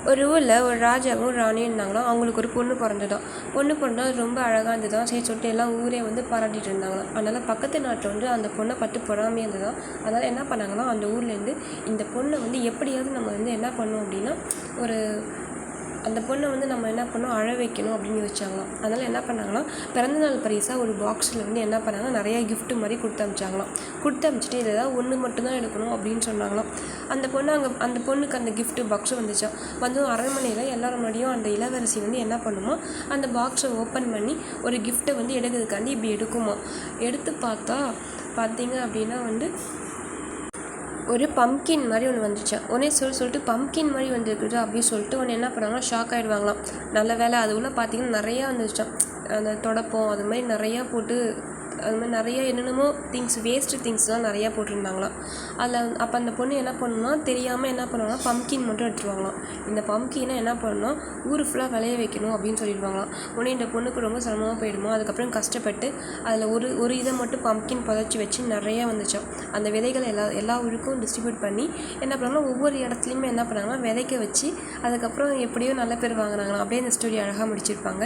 ஒரு ஊரில் ஒரு ராஜாவும் ஒரு ராணியும் இருந்தாங்களாம். அவங்களுக்கு ஒரு பொண்ணு பிறந்ததான். பொண்ணு பிறந்தா அது ரொம்ப அழகாக இருந்ததுதான். சரி சொல்லிட்டு எல்லாம் ஊரே வந்து பாராட்டிட்டு இருந்தாங்களாம். அதனால் பக்கத்து நாட்டில் வந்து அந்த பொண்ணை பார்த்து பொறாமையாக இருந்ததுதான். அதனால் என்ன பண்ணாங்கன்னா, அந்த ஊர்லேருந்து இந்த பொண்ணை வந்து எப்படியாவது நம்ம வந்து என்ன பண்ணோம் அப்படின்னா, ஒரு அந்த பொண்ணை வந்து நம்ம என்ன பண்ணோம், அழ வைக்கணும் அப்படின்னு யோசிச்சாங்களாம். அதனால் என்ன பண்ணாங்கன்னா, பிறந்தநாள் பரிசாக ஒரு பாக்ஸில் வந்து என்ன பண்ணாங்கன்னா, நிறையா கிஃப்ட்டு மாதிரி கொடுத்து அனுப்பிச்சாங்களாம். கொடுத்து அனுப்பிச்சிட்டு இதை ஏதாவது ஒன்று மட்டும்தான் எடுக்கணும் அப்படின்னு சொன்னாங்களாம். அந்த பொண்ணுக்கு அந்த கிஃப்ட்டு பாக்ஸும் வந்துச்சான். வந்து அரண்மனையில் எல்லாரும் முன்னாடியும் அந்த இளவரசி வந்து என்ன பண்ணுமா, அந்த பாக்ஸை ஓப்பன் பண்ணி ஒரு கிஃப்ட்டை வந்து எடுக்கிறதுக்காண்டி இப்படி எடுக்குமா. எடுத்து பார்த்தீங்க அப்படின்னா வந்து ஒரு பம்கின் மாதிரி ஒன்று வந்துச்சான். உடனே சொல்லிட்டு பம்கின் மாதிரி வந்துருக்குது அப்படின்னு சொல்லிட்டு உடனே என்ன பண்ணாங்கன்னா ஷாக் ஆகிடுவாங்களாம். நல்ல வேலை அது உள்ள பார்த்தீங்கன்னா நிறையா வந்துச்சான். அந்த தொடப்பம் அது மாதிரி நிறையா போட்டு, அது மாதிரி நிறையா என்னென்னமோ வேஸ்ட்டு திங்ஸ்லாம் நிறையா போட்டிருந்தாங்களாம். அதில் அப்போ அந்த பொண்ணு என்ன பண்ணணும்னா, தெரியாமல் என்ன பண்ணுவாங்கன்னா பம்கின் மட்டும் எடுத்துருவாங்களாம். இந்த பம்கினை என்ன பண்ணணும்னா ஊர் ஃபுல்லாக விளைய வைக்கணும் அப்படின்னு சொல்லிடுவாங்களாம். உடனே இந்த பொண்ணுக்கு ரொம்ப சிரமமாக போயிடுமா. அதுக்கப்புறம் கஷ்டப்பட்டு அதில் ஒரு இதை மட்டும் பம்கின் புதைச்சி வச்சு நிறையா வந்துச்சான். அந்த விதைகளை எல்லா ஊருக்கும் டிஸ்ட்ரிபியூட் பண்ணி என்ன பண்ணாங்கன்னா, ஒவ்வொரு இடத்துலையுமே என்ன பண்ணாங்கன்னா விதைக்க வச்சு அதுக்கப்புறம் எப்படியோ நல்ல பேர் வாங்கினாங்களாம். அப்படியே இந்த ஸ்டோரி அழகாக முடிச்சிருப்பாங்க.